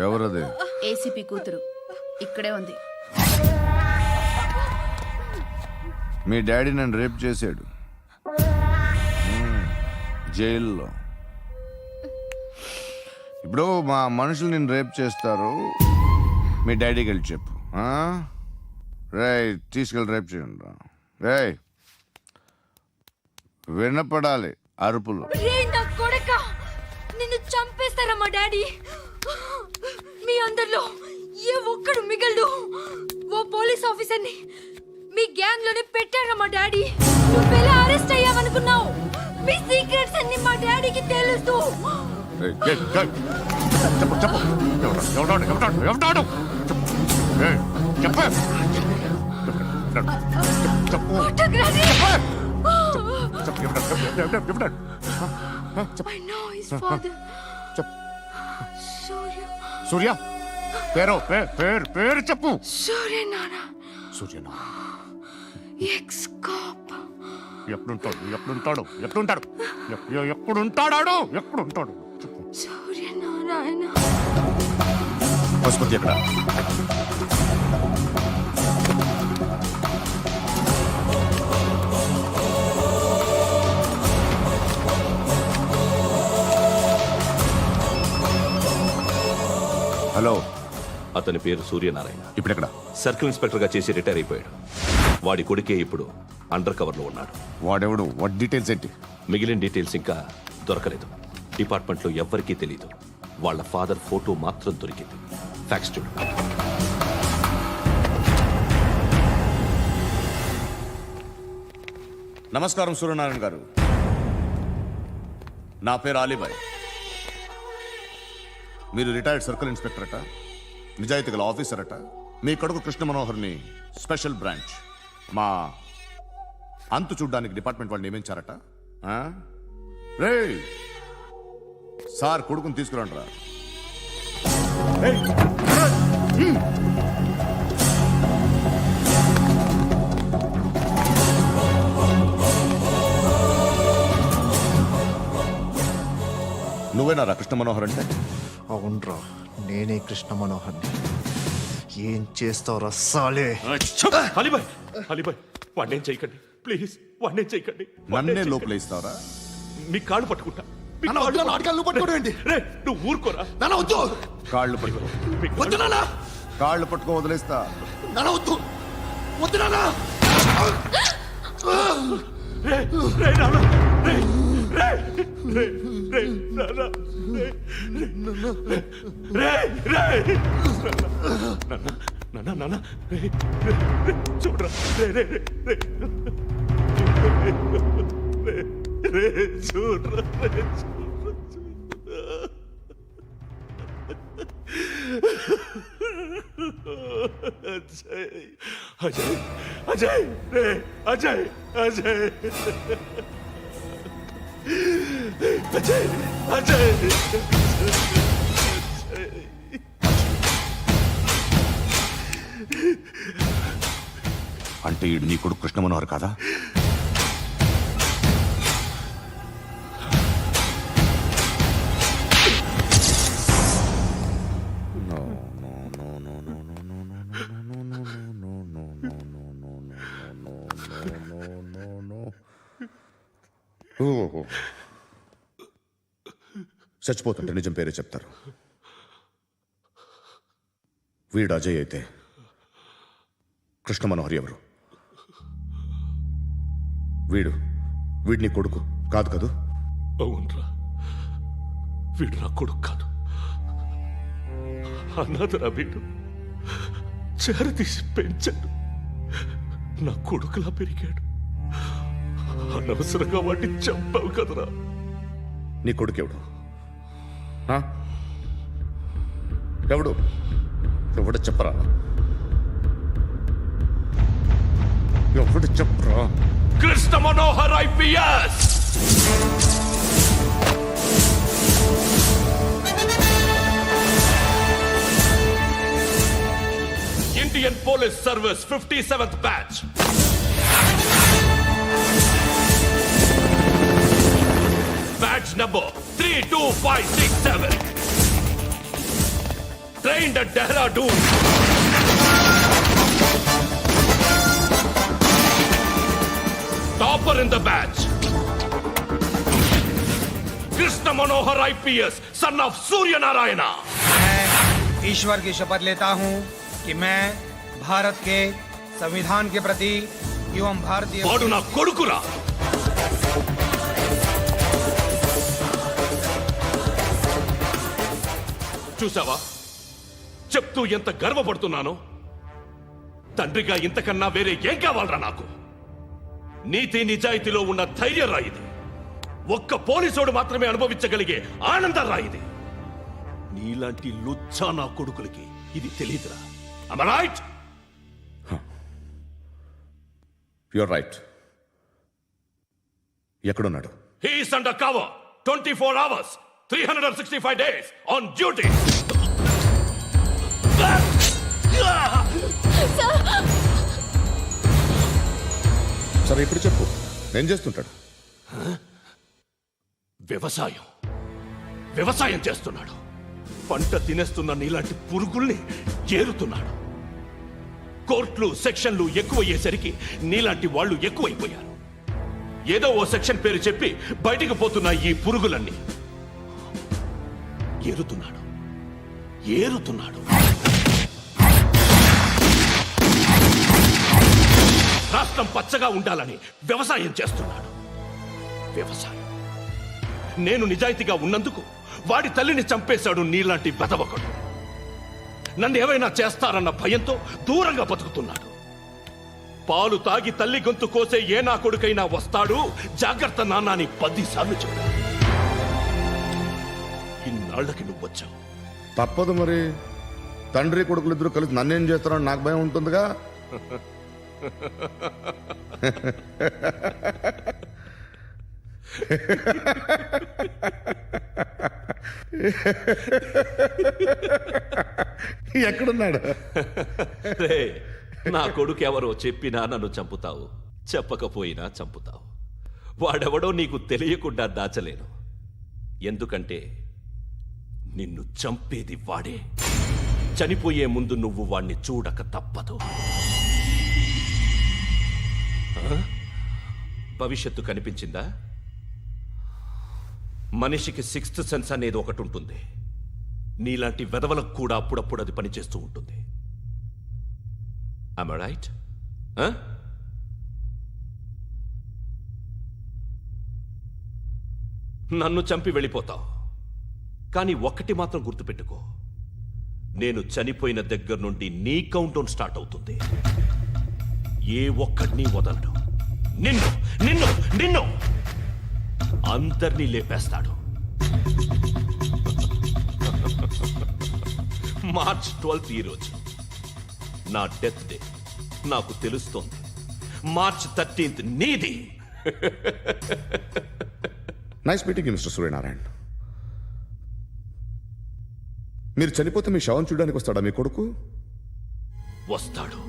ఎవరది? ఏసీపీ కూతురు ఇక్కడే ఉంది. మీ డాడీ నన్ను రేప్ చేశాడు జైల్లో. ఇప్పుడు మా మనుషులు నిన్ను రేప్ చేస్తారు, మీ డాడీకి వెళ్ళి చెప్పు. రే తీసుకెళ్ళి రేప్ చేయండి. రే వినపడాలి అరుపులు. నిన్ను చంపేస్తారా మా డాడీ? మీ అందరిలో ఏ ఒక్కడు మిగలడు. ఓ పోలీస్ ఆఫీసర్ని మీ గ్యాంగ్ లోనే పెట్టారా మా డాడీ? నువ్వెలా అరెస్ట్ అయ్యావనుకున్నావు? మీ సీక్రెట్స్ అన్ని మా డాడీకి తెలుసు. I know his father. సూర్య పేరు చెప్పు. సూర్య నాన్న. సూర్య ఎక్స్ కాప్. ఎప్పుడుంటాడు చెప్పు. సూర్య నారాయణ. పశుపతి ఎక్కడ? హలో, అతని పేరు సూర్యనారాయణ. ఇప్పుడెక్కడ? సర్కిల్ ఇన్స్పెక్టర్ గా చేసి రిటైర్ అయిపోయాడు. వాడి కొడుకే ఇప్పుడు అండర్ కవర్ లో ఉన్నాడు. వాడెవడు? వాట్ డీటెయిల్స్ ఏంటి? మిగిలిన డీటెయిల్స్ ఇంకా దొరకలేదు. డిపార్ట్మెంట్ లో ఎవ్వరికీ తెలియదు. వాళ్ళ ఫాదర్ ఫోటో మాత్రం దొరికింది. ఫ్యాక్స్ చూడు. నమస్కారం సూర్యనారాయణ గారు. నా పేరు అలీబాయ్. మీరు రిటైర్డ్ సర్కిల్ ఇన్స్పెక్టర్ అట, నిజాయితీ గల ఆఫీసర్ అట. మీ కొడుకు కృష్ణ మనోహర్ని స్పెషల్ బ్రాంచ్ మా అంతు చూడ్డానికి డిపార్ట్మెంట్ వాళ్ళు నియమించారట. రే సార్ కొడుకుని తీసుకురండి రా. నువ్వేనారా కృష్ణ మనోహర్ అంటే? అవునరా, నేనే కృష్ణ మనోహర్ని. ఏం చేస్తావురా సాలే? అలీబాయ్ వాడినేం చేయకండి ప్లీజ్, వాడినేం చేయకండి. నన్నే లోపలేస్తావరా? మీ కాళ్ళు పట్టుకుంటా. నువ్వు ఊరుకోరా. కాళ్ళు పట్టుకో. కాళ్ళు పట్టుకో వదిలేస్తా. చూడరా చూడరా. అజయ్ అజయ్ అజయ్ అజయ్ అజయ్ అజయ్. అంటే ఈడు నీ కొడుకు కృష్ణ మనోహర్ కాదా? చచ్చిపోతుంటే నిజం పేరే చెప్తారు. వీడు అజయ్ అయితే కృష్ణ మనోహర్ ఎవరు? వీడిని కొడుకు కాదు కదూ? అవునరా, వీడు నా కొడుకు కాదు, అనాథరా. వీడు చేరతీసి పెంచాడు, నా కొడుకులా పెరిగాడు. అనవసరంగా వాడిని చంపావు కదరా. నీ కొడుకెవడు? ఎవడు? ఎవడు చెప్పరా? ఎవడు చెప్పరా? Krishna Manohar IPS. Indian Indian police service 57th batch. Batch number 32567. Trained at Dehradun. Topper in the batch. Krishna Manohar IPS, son of Surya Narayana. मैं ईश्वर की शपथ लेता हूं कि मैं भारत के संविधान के प्रति एवं भारतीय వాడు నా కొడుకురా. చూసావా, చెప్తూ ఎంత గర్వపడుతున్నానో. తండ్రిగా ఇంతకన్నా వేరే ఏం కావాలరా నాకు? నీతి నిజాయితీలో ఉన్న ధైర్యం రా ఇది. ఒక్క పోలీసోడు మాత్రమే అనుభవించగలిగే ఆనందం రా ఇది. నీలాంటి లుచ్చా నా కొడుకులకి ఇది తెలియదురా. Am I right? You're right. ఎక్కడున్నాడు? He is under cover 24 hours 365 days on duty. సరే ఇప్పుడు చెప్పు, ఏం చేస్తుంటాడు? వ్యవసాయం చేస్తున్నాడు. పంట తినేస్తున్న నీలాంటి పురుగుల్ని ఏరుతున్నాడు. కోర్టులు సెక్షన్లు ఎక్కువయ్యేసరికి నీలాంటి వాళ్ళు ఎక్కువైపోయారు. ఏదో ఓ సెక్షన్ పేరు చెప్పి బయటికి పోతున్న ఈ పురుగులన్నీ ఏరుతున్నాడు. రాష్ట్రం పచ్చగా ఉండాలని వ్యవసాయం చేస్తున్నాడు. నేను నిజాయితీగా ఉన్నందుకు వాడి తల్లిని చంపేశాడు నీలాంటి బెదవకుడు. నన్ను ఏమైనా చేస్తారన్న భయంతో దూరంగా బతుకుతున్నాడు. పాలు తాగి తల్లి గొంతు కోసే ఏ నా కొడుకైనా వస్తాడు, జాగ్రత్త నాన్న అని 10 సార్లు చెప్పాడు. ఇన్నాళ్ళకి నువ్వు వచ్చావు. తప్పదు మరి. తండ్రి కొడుకులు ఇద్దరు కలిసి నన్నేం చేస్తారని నాకు భయం ఉంటుందిగా. ఎక్కడున్నాడు? రే, నా కొడుకు ఎవరో చెప్పినా నన్ను చంపుతావు, చెప్పకపోయినా చంపుతావు. వాడెవడో నీకు తెలియకుండా దాచలేను. ఎందుకంటే నిన్ను చంపేది వాడే. చనిపోయే ముందు నువ్వు వాణ్ణి చూడక తప్పదు. భవిష్యత్తు కనిపించిందా? మనిషికి 6th సెన్స్ అనేది ఒకటి ఉంటుంది. నీలాంటి వెధవలకు కూడా అప్పుడప్పుడు అది పనిచేస్తూ ఉంటుంది. Am I right? నన్ను చంపి వెళ్ళిపోతావు. కానీ ఒక్కటి మాత్రం గుర్తుపెట్టుకో, నేను చనిపోయిన దగ్గర నుండి నీ కౌంటౌన్ స్టార్ట్ అవుతుంది. ఏ ఒక్కడిని వదలడు. నిన్ను నిన్ను నిన్ను అందరినీ లేపేస్తాడు. మార్చ్ 12th ఈ రోజు నా డెత్ డే. నాకు తెలుస్తోంది. మార్చ్ 13th నీది. Nice meeting mister Suryanarayana. మీరు చనిపోతే మీ శవం చూడడానికి వస్తాడా మీ కొడుకు? వస్తాడు.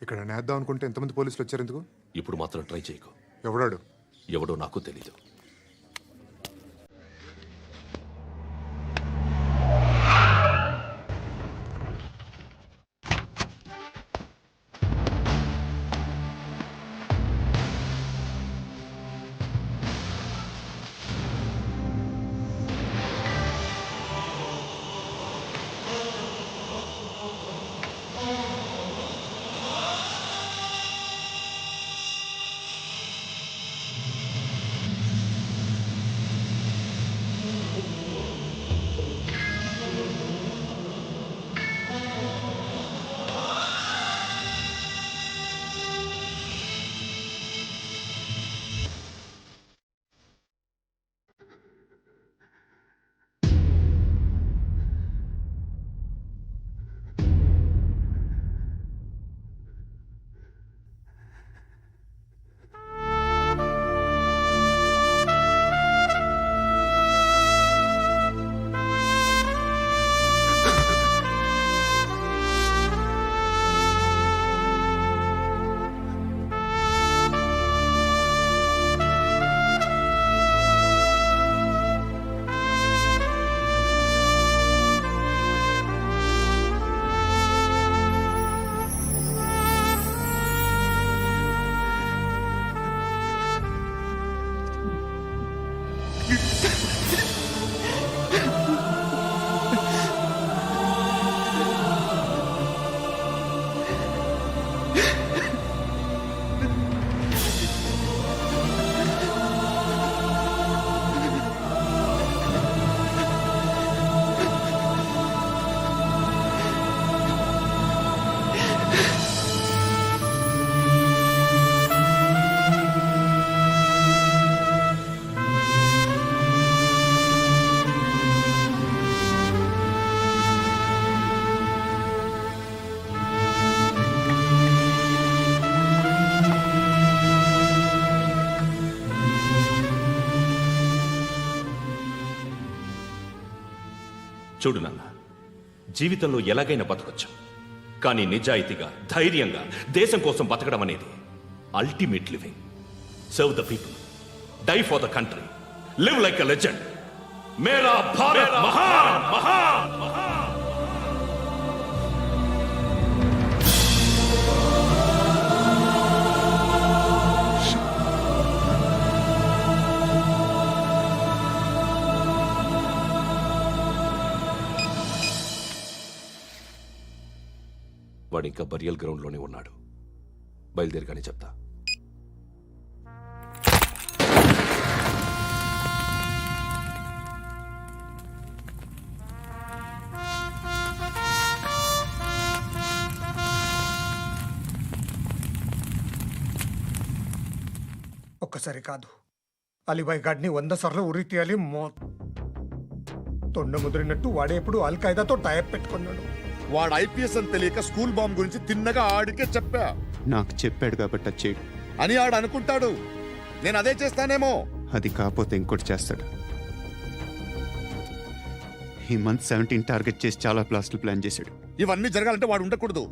ఇక్కడ నేద్దాం అనుకుంటే ఎంతమంది పోలీసులు వచ్చారు ఎందుకు? ఇప్పుడు మాత్రం ట్రై చేయకు. ఎవడాడు? ఎవడో నాకు తెలీదు. చూడు నాన్న, జీవితంలో ఎలాగైనా బతకొచ్చు, కానీ నిజాయితీగా ధైర్యంగా దేశం కోసం బతకడం అనేది ultimate living. Serve the people, die for the country, live like a legend. మేరా భారత్ మహాన్ మహాన్ మహాన్. వాడు ఇంకా బరియల్ గ్రౌండ్లోనే ఉన్నాడు. బయలుదేరగానే చెప్తా. ఒక్కసారి కాదు, అలీబాయ్ గాడిని 100 సార్లు ఉరి తీయాలి. తొండ ముదిరినట్టు వాడే ఎప్పుడు అల్ ఖైదాతో టైప్ పెట్టుకున్నాడు. వాడు ఐపీఎస్ అని తెలియక స్కూల్ బాంబ్ గురించి తిన్నగా ఆడికే చెప్పా నాకు చెప్పాడు కాబట్టి అది చేయడు. అని ఆడు అనుకుంటాడు. నేను అదే చేస్తానేమో. అది కాకపోతే ఇంకోటి చేస్తాడు. ఈ మంత్ 17 టార్గెట్ చేసి చాలా ప్లాస్టులు ప్లాన్ చేశాడు. ఇవన్నీ జరగాలంటే వాడు ఉండకూడదు.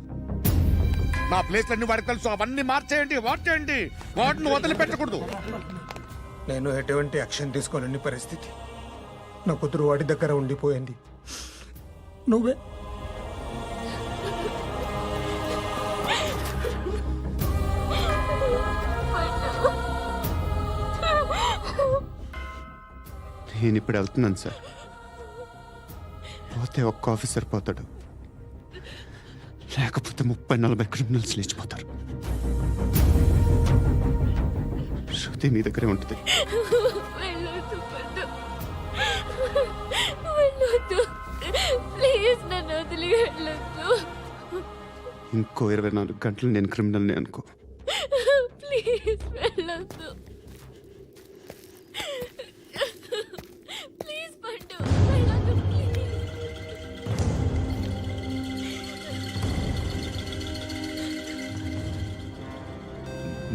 నా ప్లేస్లన్నీ వాడికి తెలుసు. అవన్నీ మార్చేయండి, వాటేయండి. వాటిని వదిలిపెట్టకూడదు. నేను ఎటువంటి యాక్షన్ తీసుకోలేని పరిస్థితి. నా కూతురు వాడి దగ్గర ఉండిపోయింది. నువ్వే నేను ఇప్పుడు వెళ్తున్నాను సార్. పోతే ఒక్క ఆఫీసర్ పోతాడు, లేకపోతే 30-40 క్రిమినల్స్ లేచిపోతారు. శృతి మీ దగ్గరే ఉంటుంది. వెళ్ళొద్దు పద్దు. వెళ్ళొద్దు. ప్లీజ్ నన్ను వదిలి వెళ్ళొద్దు. ఇంకో 24 గంటలు నేను క్రిమినల్ని అనుకో. ప్లీజ్ వెళ్ళొద్దు. ప్లీజ్ పట్టు. వెళ్ళొద్దు ప్లీజ్.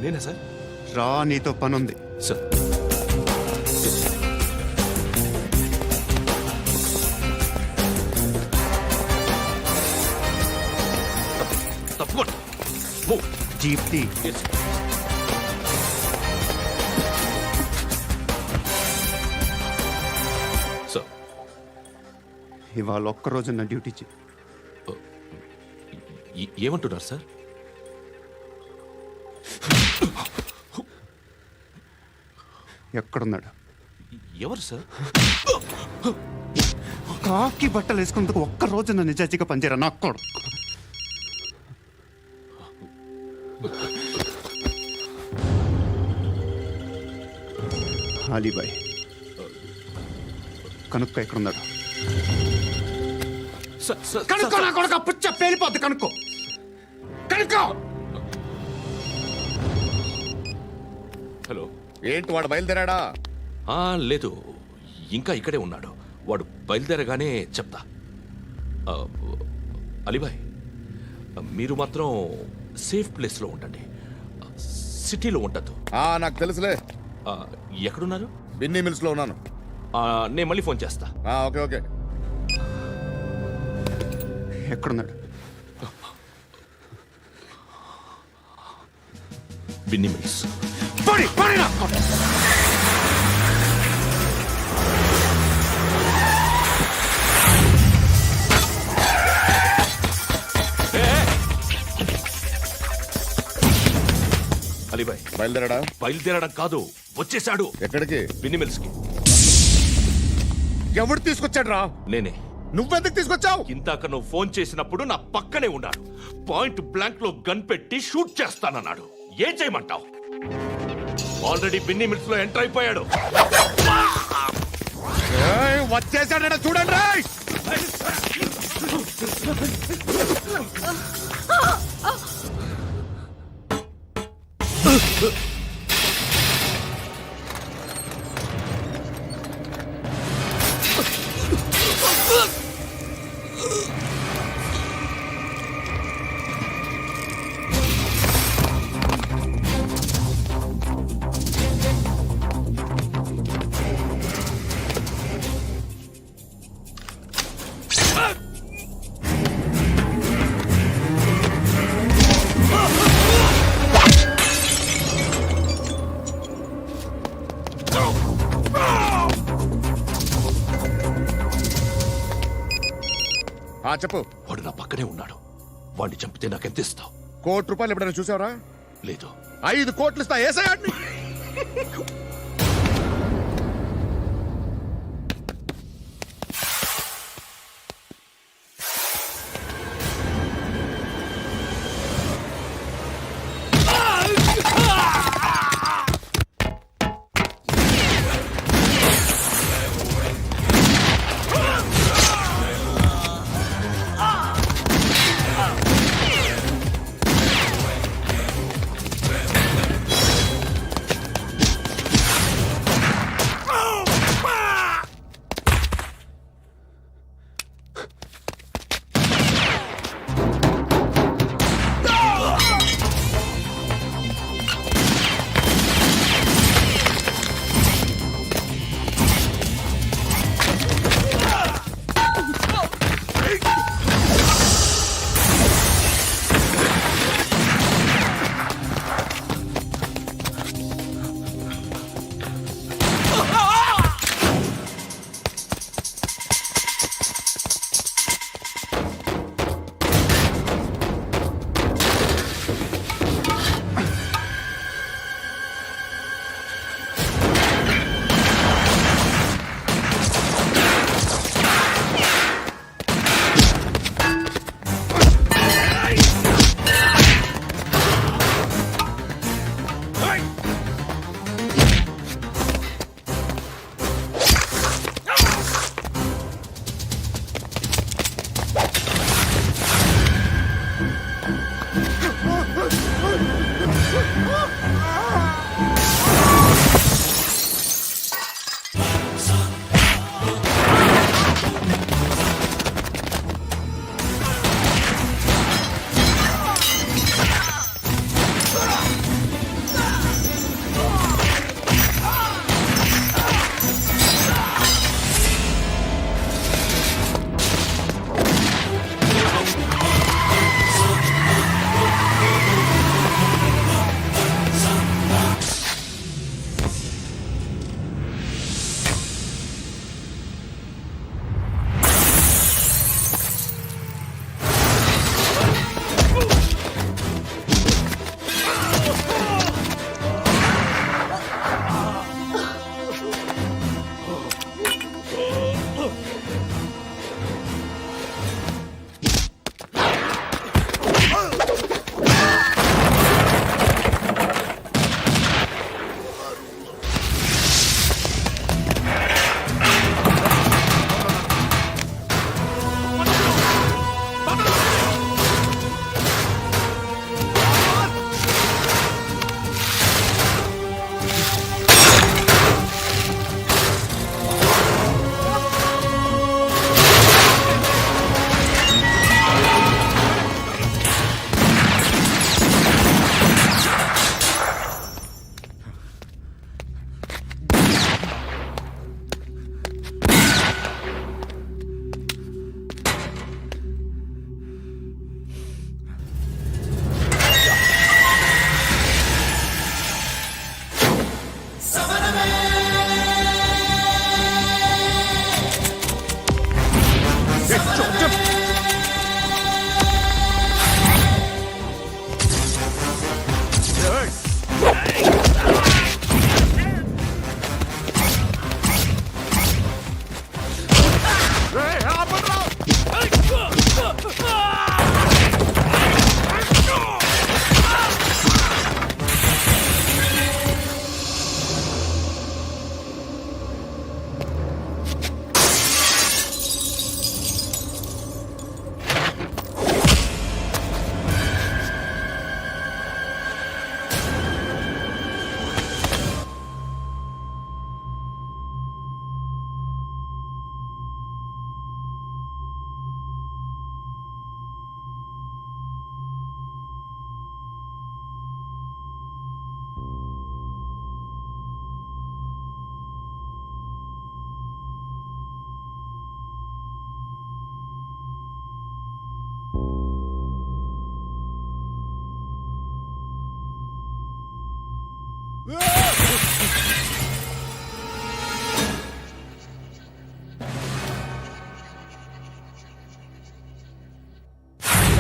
నేనా సార్? రా, నీతో పని ఉంది. సార్, తప్పకుండా. Move. జీప్ తీ. Yes. సార్, ఇవాళ ఒక్కరోజు నా డ్యూటీ చేయి. ఏమంటున్నారు సార్? ఎక్కడున్నాడు? ఎవరు సార్? కాకి బట్టలు వేసుకున్నందుకు ఒక్కరోజు నా నిజాయితీగా పనిచేయరా నాకు కూడా. అలీబాయ్ కనుక్కో ఎక్కడున్నాడు. కనుక్కో నా కొడుకు, పుచ్చ పేలిపోద్ది. కనుక్కో కనుక్కో. హలో. ఏంటి వాడు బయలుదేరాడా? లేదు, ఇంకా ఇక్కడే ఉన్నాడు. వాడు బయలుదేరగానే చెప్తా. అలీబాయ్, మీరు మాత్రం సేఫ్ ప్లేస్లో ఉండండి, సిటీలో ఉండద్దు. నాకు తెలుసులే. ఎక్కడున్నారు? బిన్నీ మిల్స్ లో ఉన్నాను. నేను మళ్ళీ ఫోన్ చేస్తా. Okay okay. ఎక్కడున్నాడు? బిన్నీ మిల్స్. అలీబాయ్ బయలుదేరాడా? బయలుదేరడం కాదు, వచ్చేశాడు. ఎక్కడికి? బిన్నీ మిల్స్ కి. ఎవడు తీసుకొచ్చాడు రా? నేనే. నువ్వెందుకు తీసుకొచ్చావు? ఇందాక నువ్వు ఫోన్ చేసినప్పుడు నా పక్కనే ఉన్నాడు. పాయింట్ బ్లాంక్ లో గన్ పెట్టి షూట్ చేస్తానన్నాడు. ఏం చేయమంటావు? ఆల్రెడీ బిన్నీ మిల్స్ లో ఎంటర్ అయిపోయాడు. వచ్చేసాడ చూడండి రా. చెప్పు. వాడు నా పక్కనే ఉన్నాడు. వాడిని చంపితే నాకెంత ఇస్తావు? ₹1,00,00,000 ఎప్పుడైనా చూసావరా? లేదు. 5 కోట్లు ఇస్తా. ఏసయాడిని.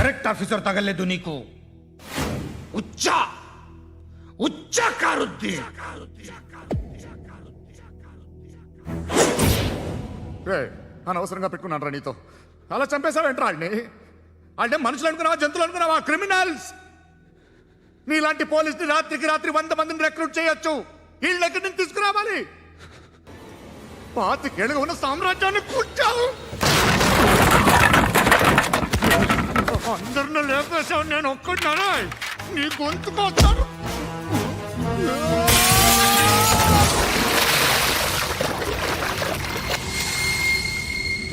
కరెక్ట్ ఆఫీసర్ తగలేదు నీకు ఉచ్చా ఉచ్చా కారుద్ది అనవసరంగా పెట్టుకున్నాను రా నీతో అలా చంపేశావేంట్రా వాడిని అంటే మనుషులు అనుకున్నావా జంతువులు అనుకున్నావా క్రిమినల్స్ నీలాంటి పోలీసుని రాత్రికి రాత్రి 100 మందిని రిక్రూట్ చేయొచ్చు వీళ్ళ దగ్గర నుంచి తీసుకురావాలి పాతికేళ్ళుగా ఉన్న సామ్రాజ్యాన్ని కూర్చావు అందరిని లేపేశావు నేను ఒక్కడినారా నీ గొంతుకొస్తాను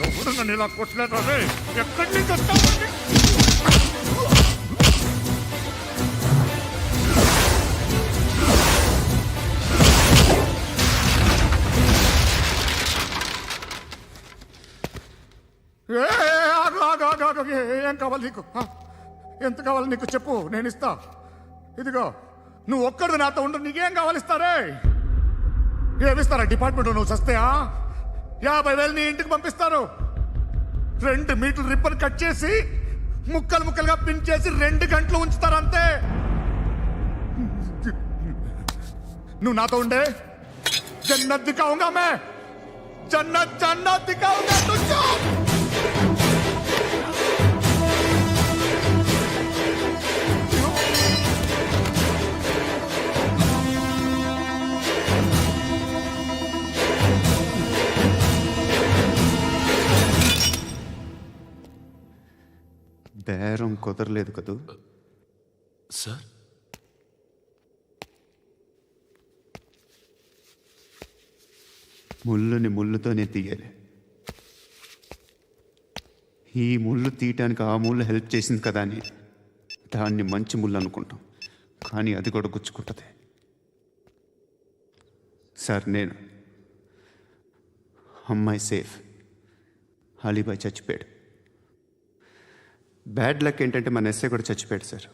ఎవరు నన్ను ఇలా కొట్టలేదు రే ఎక్కడి నుంచి వస్తావు ఏం కావాలి నీకు ఎంత కావాలి నీకు చెప్పు నేను ఇస్తా ఇదిగో నువ్వు ఒక్కడు నాతో ఉండు నీకేం కావాలి ఇస్తారే ఏమిస్తారా డిపార్ట్మెంట్ నువ్వు చస్తేయా 50,000 నీ ఇంటికి పంపిస్తారు 2 మీటర్లు రిబ్బన్ కట్ చేసి ముక్కలు ముక్కలుగా పిన్ చేసి 2 గంటలు ఉంచుతారు అంతే నువ్వు నాతో ఉండే జన్నత్ దిఖాऊंगा मैं जन्नत जन्नत दिखाऊंगा तुझको బేరం కుదరలేదు కదూ సార్ ముళ్ళుని ముళ్ళుతోనే తీయాలి ఈ ముళ్ళు తీయటానికి ఆ ముళ్ళు హెల్ప్ చేసింది కదా అని దాన్ని మంచి ముళ్ళు అనుకుంటాం కానీ అది కూడా గుచ్చుకుంటుంది సార్ నేను అమ్మాయి సేఫ్ అలీబాయ్ చచ్చిపోయాడు బ్యాడ్ లక్ ఏంటంటే మన ఎస్ఐ కూడా చచ్చిపోయాడు సార్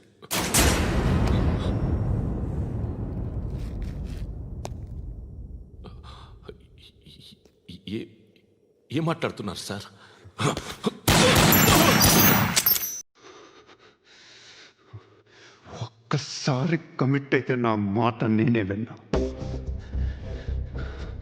ఏం మాట్లాడుతున్నారు సార్ ఒక్కసారి కమిట్ అయితే నా మాట నేనే విన్నా